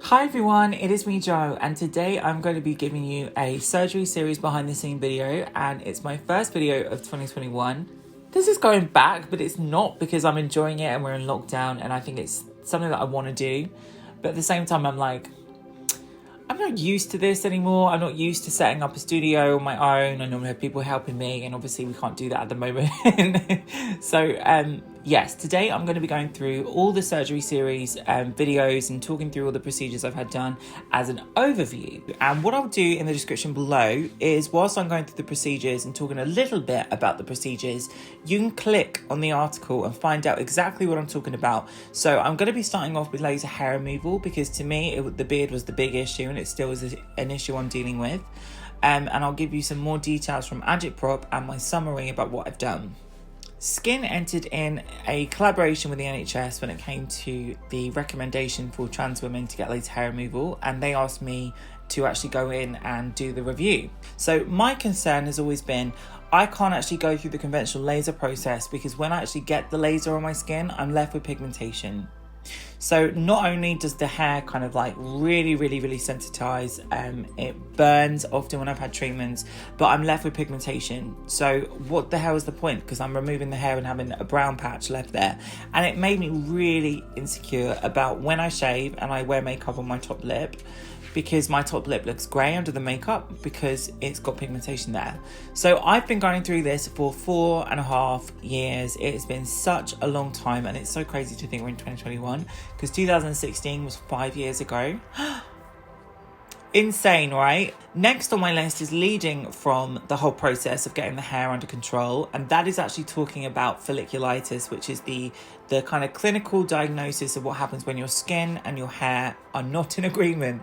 Hi everyone, it is me Jo, and today I'm going to be giving you a surgery series behind the scene video, and it's my first video of 2021. This is going back, but it's not, because I'm enjoying it and we're in lockdown and I think it's something that I want to do. But at the same time, I'm like, I'm not used to this anymore. I'm not used to setting up a studio on my own. I normally have people helping me, and obviously we can't do that at the moment. So yes, today I'm going to be going through all the surgery series videos and talking through all the procedures I've had done as an overview. And what I'll do in the description below is, whilst I'm going through the procedures and talking a little bit about the procedures, you can click on the article and find out exactly what I'm talking about. So I'm going to be starting off with laser hair removal, because to me the beard was the big issue, and it still is an issue I'm dealing with. And I'll give you some more details from Agitprop and my summary about what I've done. Skin entered in a collaboration with the NHS when it came to the recommendation for trans women to get laser hair removal, and they asked me to actually go in and do the review. So my concern has always been, I can't actually go through the conventional laser process, because when I actually get the laser on my skin, I'm left with pigmentation. So not only does the hair kind of like really sensitize, it burns often when I've had treatments, but I'm left with pigmentation. So what the hell is the point? Because I'm removing the hair and having a brown patch left there. And it made me really insecure about when I shave and I wear makeup on my top lip, because my top lip looks grey under the makeup because it's got pigmentation there. So I've been going through this for 4.5 years. It's been such a long time, and it's so crazy to think we're in 2021, because 2016 was 5 years ago. Insane, right? Next on my list is leading from the whole process of getting the hair under control, and that is actually talking about folliculitis, which is the kind of clinical diagnosis of what happens when your skin and your hair are not in agreement.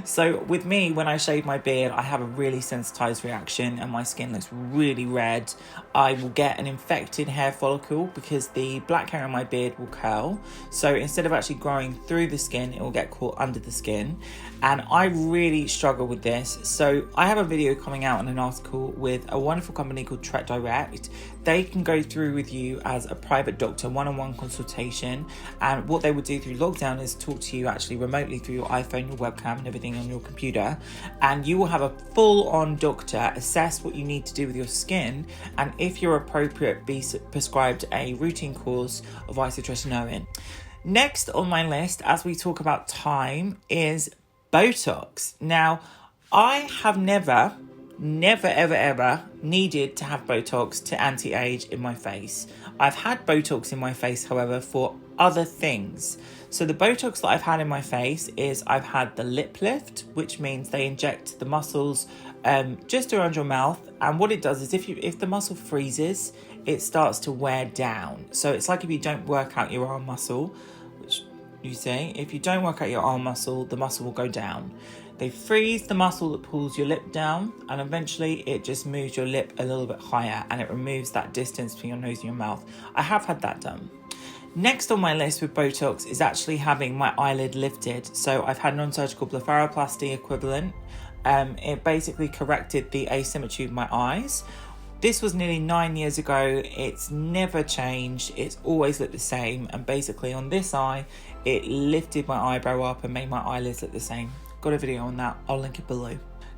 So with me, when I shave my beard, I have a really sensitized reaction and my skin looks really red. I will get an infected hair follicle because the black hair in my beard will curl. So instead of actually growing through the skin, it will get caught under the skin. And I really struggle with this. So I have a video coming out and an article with a wonderful company called TretDirect. They can go through with you as a private doctor, one-on-one consultation. And what they would do through lockdown is talk to you actually remotely through your iPhone, your webcam and everything on your computer. And you will have a full-on doctor assess what you need to do with your skin. And if you're appropriate, be prescribed a routine course of isotretinoin. Next on my list, as we talk about time, is Botox. Now, I have never ever needed to have Botox to anti-age in my face. I've had Botox in my face, however, for other things. So the Botox that I've had in my face is, I've had the lip lift, which means they inject the muscles just around your mouth, and what it does is, if the muscle freezes, it starts to wear down. So it's like if you don't work out your arm muscle, which you say, if you don't work out your arm muscle, the muscle will go down. They freeze the muscle that pulls your lip down, and eventually it just moves your lip a little bit higher, and it removes that distance between your nose and your mouth. I have had that done. Next on my list with Botox is actually having my eyelid lifted. So I've had non-surgical blepharoplasty equivalent. It basically corrected the asymmetry of my eyes. This was nearly 9 years ago. It's never changed. It's always looked the same. And basically on this eye, it lifted my eyebrow up and made my eyelids look the same. Got a video on that. I'll link it below.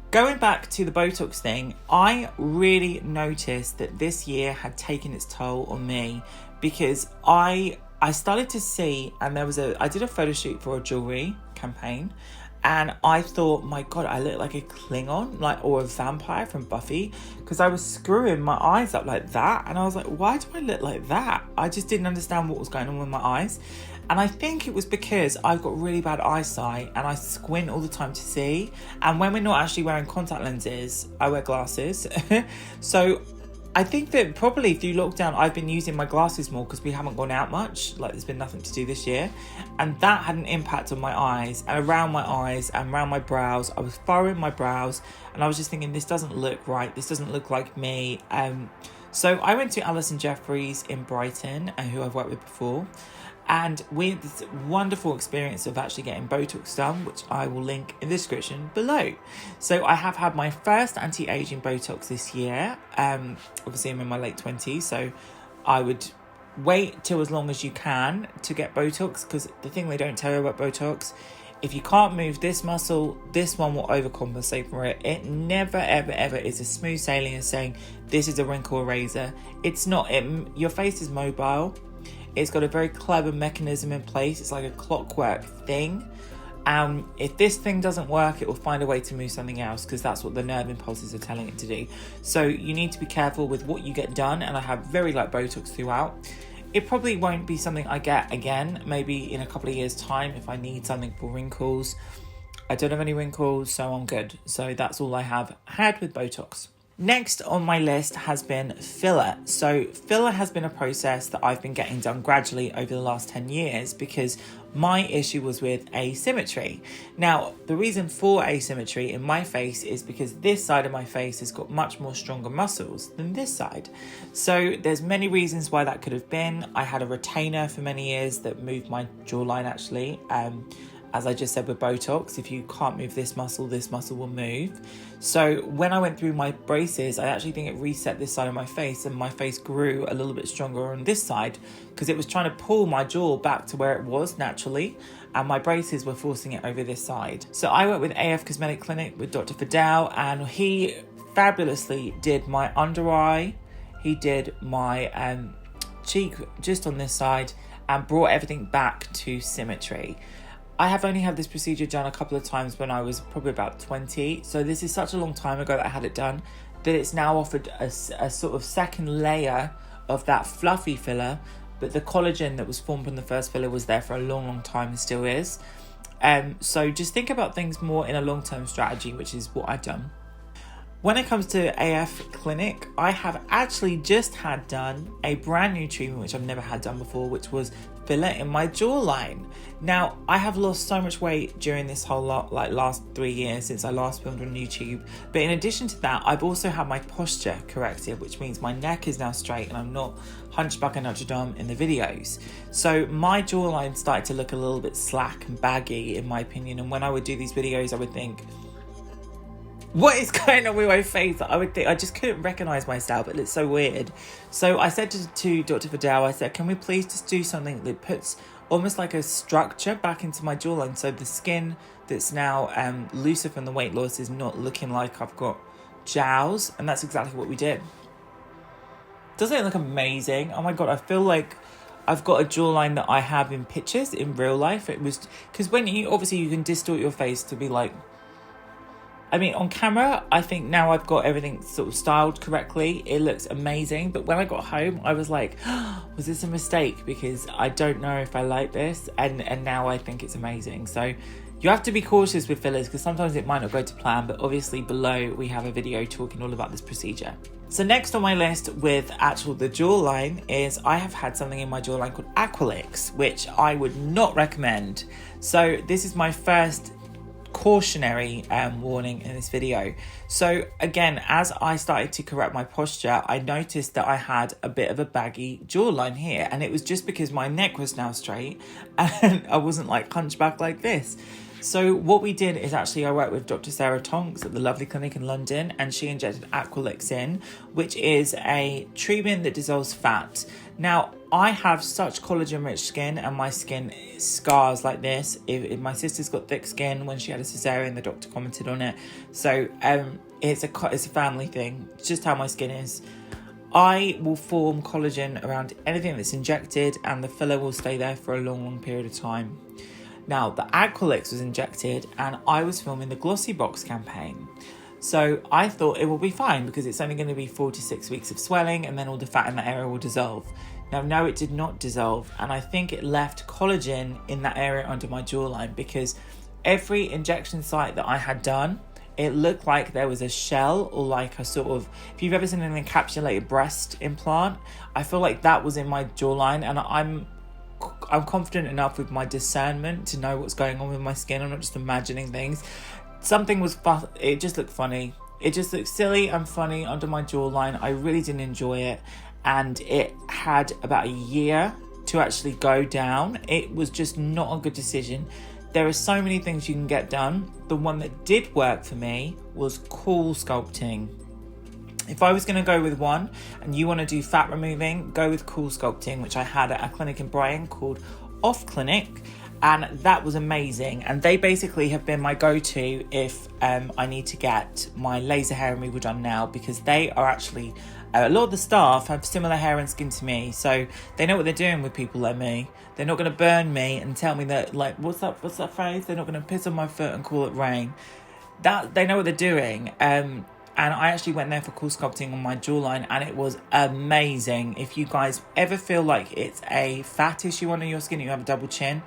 Going back to the Botox thing, I really noticed that this year had taken its toll on me, because I started to see, and I did a photo shoot for a jewelry campaign, and I thought, my God, I look like a Klingon, or a vampire from Buffy, because I was screwing my eyes up like that. And I was like, why do I look like that? I just didn't understand what was going on with my eyes. And I think it was because I've got really bad eyesight and I squint all the time to see. And when we're not actually wearing contact lenses, I wear glasses. So I think that probably through lockdown, I've been using my glasses more because we haven't gone out much. Like, there's been nothing to do this year. And that had an impact on my eyes, and around my eyes and around my brows. I was furrowing my brows and I was just thinking, this doesn't look right. This doesn't look like me. So I went to Allison Jeffries in Brighton, who I've worked with before. And we had this wonderful experience of actually getting Botox done, which I will link in the description below. So I have had my first anti-aging Botox this year. Obviously I'm in my late 20s, so I would wait till as long as you can to get Botox, because the thing they don't tell you about Botox, if you can't move this muscle, this one will overcompensate for it. It never, ever, ever is as smooth sailing as saying this is a wrinkle eraser. It's not. Your face is mobile. It's got a very clever mechanism in place. It's like a clockwork thing. If this thing doesn't work, it will find a way to move something else, because that's what the nerve impulses are telling it to do. So you need to be careful with what you get done, and I have very light Botox throughout. It probably won't be something I get again, maybe in a couple of years' time if I need something for wrinkles. I don't have any wrinkles, so I'm good. So that's all I have had with Botox. Next on my list has been filler. So filler has been a process that I've been getting done gradually over the last 10 years because my issue was with asymmetry. Now, the reason for asymmetry in my face is because this side of my face has got much more stronger muscles than this side. So there's many reasons why that could have been. I had a retainer for many years that moved my jawline actually. As I just said with Botox, if you can't move this muscle will move. So when I went through my braces, I actually think it reset this side of my face, and my face grew a little bit stronger on this side because it was trying to pull my jaw back to where it was naturally, and my braces were forcing it over this side. So I went with Ayad Cosmetic Clinic with Dr. Fidal, and he fabulously did my under eye. He did my cheek just on this side and brought everything back to symmetry. I have only had this procedure done a couple of times when I was probably about 20. So this is such a long time ago that I had it done that it's now offered a sort of second layer of that fluffy filler. But the collagen that was formed from the first filler was there for a long, long time and still is. So just think about things more in a long-term strategy, which is what I've done. When it comes to AF Clinic, I have actually just had done a brand new treatment, which I've never had done before, which was filler in my jawline. Now, I have lost so much weight during this whole last 3 years since I last filmed on YouTube. But in addition to that, I've also had my posture corrected, which means my neck is now straight and I'm not hunchback and Notre Dame in the videos. So my jawline started to look a little bit slack and baggy, in my opinion. And when I would do these videos, I would think, what is going on with my face? I would think I just couldn't recognize myself. It looks so weird. So I said to Dr. Fidal, I said, can we please just do something that puts almost like a structure back into my jawline, so the skin that's now looser from the weight loss is not looking like I've got jowls. And that's exactly what we did. Doesn't it look amazing? Oh my God, I feel like I've got a jawline that I have in pictures in real life. It was because when you can distort your face to be like, I mean, on camera, I think now I've got everything sort of styled correctly. It looks amazing. But when I got home, I was like, oh, was this a mistake? Because I don't know if I like this. And now I think it's amazing. So you have to be cautious with fillers because sometimes it might not go to plan. But obviously below, we have a video talking all about this procedure. So next on my list with the jawline is I have had something in my jawline called Aqualyx, which I would not recommend. So this is my first cautionary warning in this video. So again, as I started to correct my posture, I noticed that I had a bit of a baggy jawline here, and it was just because my neck was now straight and I wasn't like hunchback like this. So what we did is actually I worked with Dr. Sarah Tonks at the lovely clinic in London, and she injected Aqualyx in, which is a treatment that dissolves fat. Now, I have such collagen-rich skin, and my skin scars like this. If my sister's got thick skin, when she had a cesarean, the doctor commented on it. So it's a family thing. It's just how my skin is. I will form collagen around anything that's injected, and the filler will stay there for a long, long period of time. Now, the Aqualyx was injected, and I was filming the Glossy Box campaign. So I thought it will be fine because it's only going to be 4 to 6 weeks of swelling, and then all the fat in that area will dissolve. Now, no, it did not dissolve, and I think it left collagen in that area under my jawline because every injection site that I had done, it looked like there was a shell or like a sort of, if you've ever seen an encapsulated breast implant, I feel like that was in my jawline, and I'm confident enough with my discernment to know what's going on with my skin. I'm not just imagining things. Something was it just looked funny. It just looked silly and funny under my jawline. I really didn't enjoy it, and it had about a year to actually go down. It was just not a good decision. There are so many things you can get done. The one that did work for me was cool sculpting. If I was going to go with one and you want to do fat removing, go with Cool Sculpting, which I had at a clinic in Brighton called Off Clinic, and that was amazing. And they basically have been my go-to if I need to get my laser hair removal done now, because they are actually, a lot of the staff have similar hair and skin to me, so they know what they're doing with people like me. They're not going to burn me and tell me that, like, what's that phrase? They're not going to piss on my foot and call it rain. That they know what they're doing. And I actually went there for Cool Sculpting on my jawline, and it was amazing. If you guys ever feel like it's a fat issue under your skin, you have a double chin,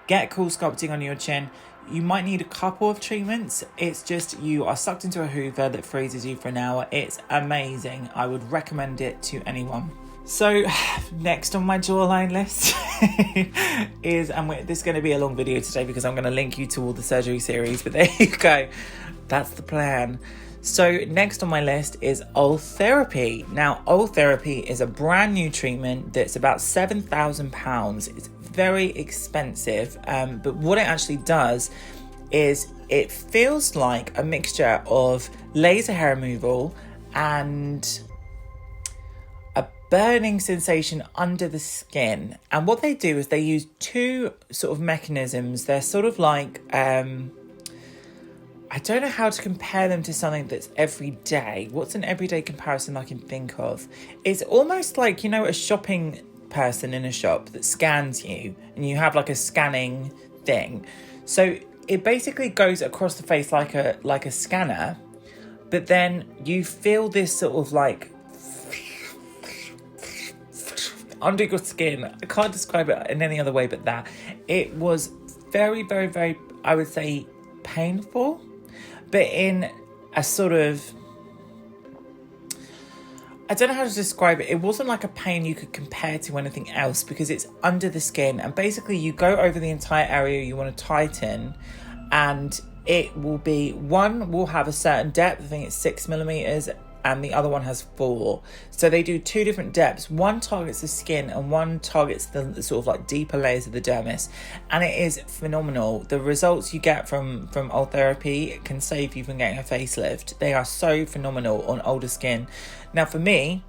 get Cool Sculpting on your chin. You might need a couple of treatments. It's just you are sucked into a Hoover that freezes you for an hour. It's amazing. I would recommend it to anyone. So next on my jawline list is, and this is going to be a long video today because I'm going to link you to all the surgery series, but there you go. That's the plan. So next on my list is Ultherapy. Now, Ultherapy is a brand new treatment that's about £7,000. It's very expensive, but what it actually does is it feels like a mixture of laser hair removal and a burning sensation under the skin. And what they do is they use two sort of mechanisms. They're sort of like... I don't know how to compare them to something that's everyday. What's an everyday comparison I can think of? It's almost like, you know, a shopping person in a shop that scans you and you have like a scanning thing. So it basically goes across the face like a scanner, but then you feel this sort of like under your skin. I can't describe it in any other way but that. It was very, very, very, I would say, painful. But in a sort of, I don't know how to describe it. It wasn't like a pain you could compare to anything else because it's under the skin. And basically you go over the entire area you want to tighten, and it will be, one will have a certain depth. I think it's 6mm, and the other one has 4. So they do 2 different depths. One targets the skin and one targets the sort of like deeper layers of the dermis. And it is phenomenal. The results you get from Ultherapy can save you from getting a facelift. They are so phenomenal on older skin. Now for me,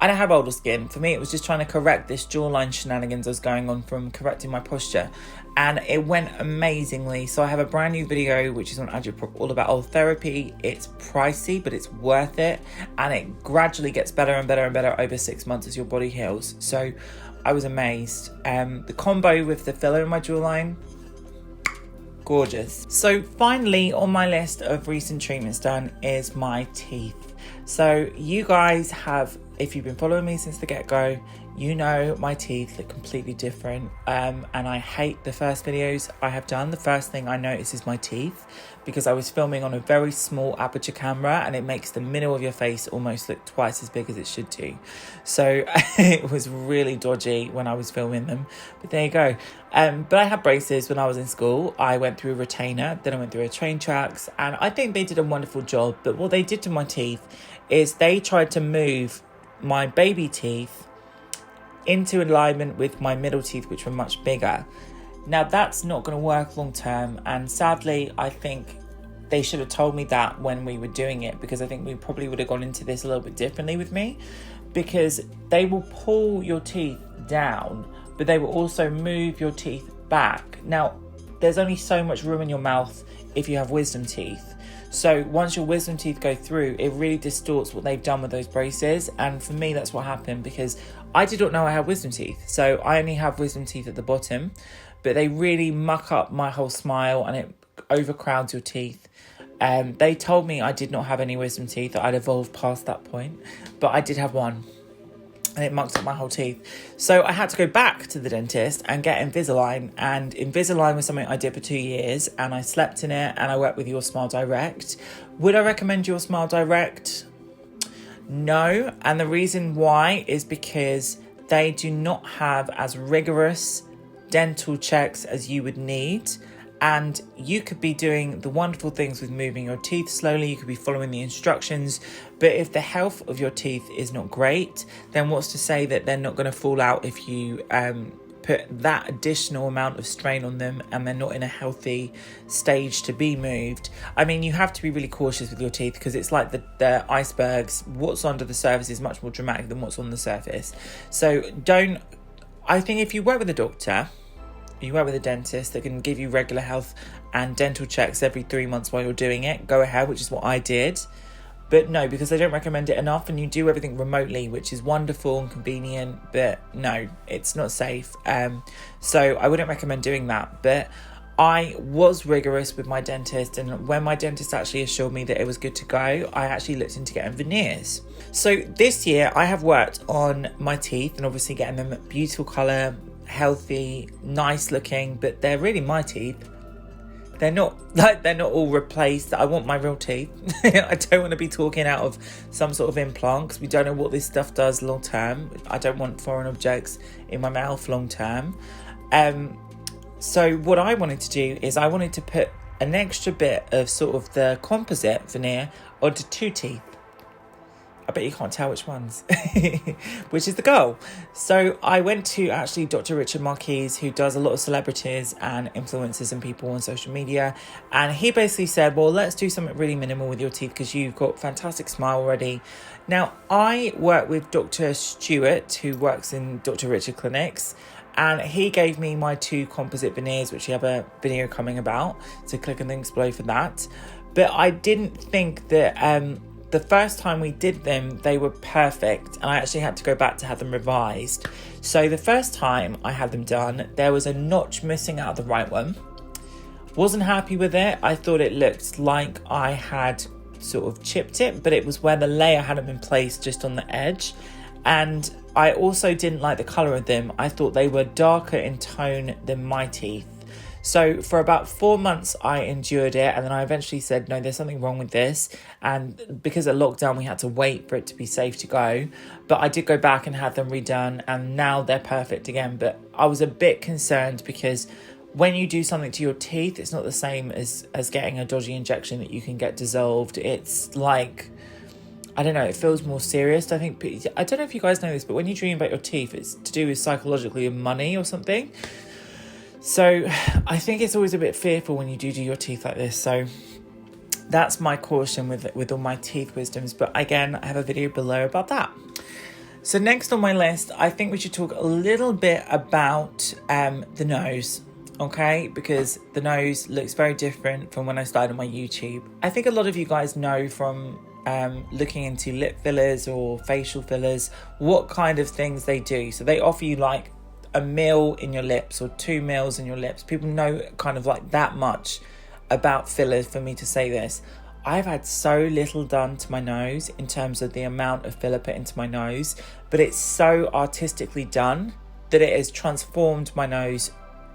I don't have older skin. For me, it was just trying to correct this jawline shenanigans that was going on from correcting my posture. And it went amazingly. So I have a brand new video, which is on Agitprop, all about Ultherapy. It's pricey, but it's worth it. And it gradually gets better and better and better over 6 months as your body heals. So I was amazed. The combo with the filler in my jawline, gorgeous. So finally on my list of recent treatments done is my teeth. So you guys have, if you've been following me since the get-go, you know my teeth look completely different, and I hate the first videos I have done. The first thing I notice is my teeth, because I was filming on a very small aperture camera and it makes the middle of your face almost look twice as big as it should do. So it was really dodgy when I was filming them, but there you go. But I had braces when I was in school. I went through a retainer, then I went through a train tracks, and I think they did a wonderful job. But what they did to my teeth is they tried to move my baby teeth into alignment with my middle teeth, which were much bigger. Now that's not going to work long term, and sadly I think they should have told me that when we were doing it, because I think we probably would have gone into this a little bit differently with me, because they will pull your teeth down, but they will also move your teeth back. Now there's only so much room in your mouth if you have wisdom teeth. So once your wisdom teeth go through, it really distorts what they've done with those braces. And for me, that's what happened, because I did not know I had wisdom teeth. So I only have wisdom teeth at the bottom, but they really muck up my whole smile and it overcrowds your teeth. They told me I did not have any wisdom teeth, that I'd evolved past that point, but I did have one. And it mucked up my whole teeth. So I had to go back to the dentist and get Invisalign. And Invisalign was something I did for 2 years. And I slept in it and I worked with YourSmileDirect. Would I recommend YourSmileDirect? No. And the reason why is because they do not have as rigorous dental checks as you would need. And you could be doing the wonderful things with moving your teeth slowly. You could be following the instructions. But if the health of your teeth is not great, then what's to say that they're not going to fall out if you put put that additional amount of strain on them and they're not in a healthy stage to be moved. I mean, you have to be really cautious with your teeth because it's like the icebergs. What's under the surface is much more dramatic than what's on the surface. So I think if you work with a doctor, you work with a dentist that can give you regular health and dental checks every 3 months while you're doing it, go ahead, which is what I did. But no, because they don't recommend it enough, and you do everything remotely, which is wonderful and convenient, but no, it's not safe. So I wouldn't recommend doing that. But I was rigorous with my dentist, and when my dentist actually assured me that it was good to go, I actually looked into getting veneers. So this year I have worked on my teeth and obviously getting them beautiful colour, healthy, nice looking, but they're really my teeth. They're not all replaced. I want my real teeth. I don't want to be talking out of some sort of implant because we don't know what this stuff does long term. I don't want foreign objects in my mouth long term. So what I wanted to do is I wanted to put an extra bit of sort of the composite veneer onto 2 teeth. I bet you can't tell which ones, which is the goal. So I went to actually Dr. Richard Marquis, who does a lot of celebrities and influencers and people on social media. And he basically said, well, let's do something really minimal with your teeth because you've got fantastic smile already. Now, I work with Dr. Stewart, who works in Dr. Richard Clinics. And he gave me my 2 composite veneers, which we have a video coming about. So click on the links below for that. But I didn't think that... the first time we did them, they were perfect, and I actually had to go back to have them revised. So the first time I had them done, there was a notch missing out of the right one. Wasn't happy with it. I thought it looked like I had sort of chipped it, but it was where the layer hadn't been placed, just on the edge. And I also didn't like the colour of them. I thought they were darker in tone than my teeth. So for about 4 months, I endured it. And then I eventually said, no, there's something wrong with this. And because of lockdown, we had to wait for it to be safe to go. But I did go back and have them redone. And now they're perfect again. But I was a bit concerned because when you do something to your teeth, it's not the same as getting a dodgy injection that you can get dissolved. It's like... I don't know, it feels more serious. I don't know if you guys know this, but when you dream about your teeth, it's to do with psychologically money or something. So I think it's always a bit fearful when you do your teeth like this. So that's my caution with all my teeth wisdoms. But again, I have a video below about that. So next on my list, I think we should talk a little bit about the nose. Okay, because the nose looks very different from when I started on my YouTube. I think a lot of you guys know from looking into lip fillers or facial fillers what kind of things they do. So they offer you like a mil in your lips or 2 mils in your lips. People know kind of like that much about fillers for me to say this. I've had so little done to my nose in terms of the amount of filler put into my nose, but it's so artistically done that it has transformed my nose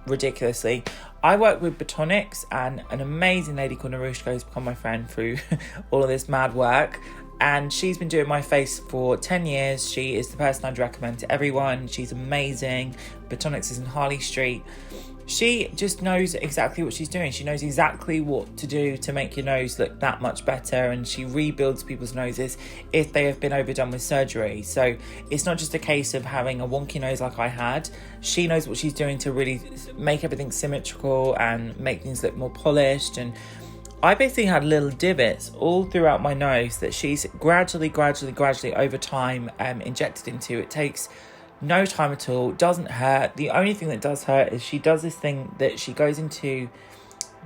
ridiculously. I work with Botonics, and an amazing lady called Narushka has become my friend through all of this mad work, and she's been doing my face for 10 years. She is the person I'd recommend to everyone. She's amazing. Botonics is in Harley Street. She just knows exactly what she's doing. She knows exactly what to do to make your nose look that much better, and she rebuilds people's noses if they have been overdone with surgery. So it's not just a case of having a wonky nose like I had. She knows what she's doing to really make everything symmetrical and make things look more polished. And I basically had little divots all throughout my nose that she's gradually over time injected into. It takes no time at all, doesn't hurt. The only thing that does hurt is she does this thing that she goes into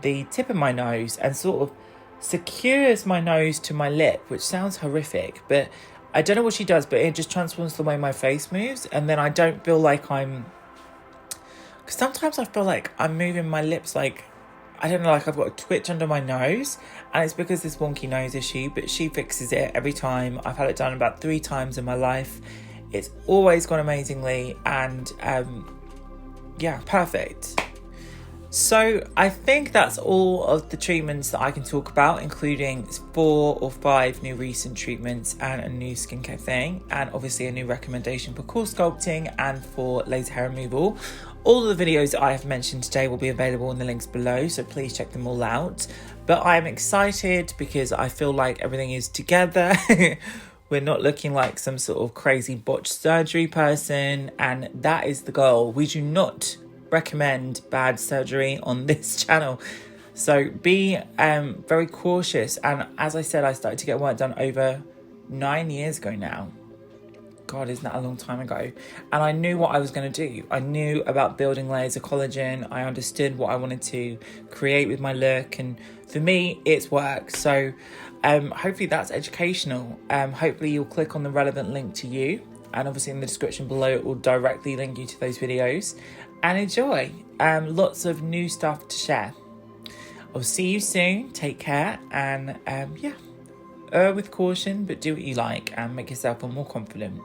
the tip of my nose and sort of secures my nose to my lip, which sounds horrific, but I don't know what she does, but it just transforms the way my face moves. And then I don't feel like because sometimes I feel like I'm moving my lips like, I don't know, like I've got a twitch under my nose, and it's because this wonky nose issue, but she fixes it every time. I've had it done about 3 times in my life. It's always gone amazingly, and yeah, perfect. So I think that's all of the treatments that I can talk about, including 4 or 5 new recent treatments and a new skincare thing, and obviously a new recommendation for core sculpting and for laser hair removal. All of the videos that I have mentioned today will be available in the links below, so please check them all out. But I'm excited because I feel like everything is together. We're not looking like some sort of crazy botched surgery person, and that is the goal. We do not recommend bad surgery on this channel. So be very cautious. And as I said, I started to get work done over 9 years ago now. God, isn't that a long time ago? And I knew what I was going to do. I knew about building layers of collagen. I understood what I wanted to create with my look. And for me, it's work. So hopefully that's educational. Hopefully you'll click on the relevant link to you. And obviously in the description below, it will directly link you to those videos. And enjoy. Lots of new stuff to share. I'll see you soon. Take care. And yeah, err with caution, but do what you like and make yourself feel more confident.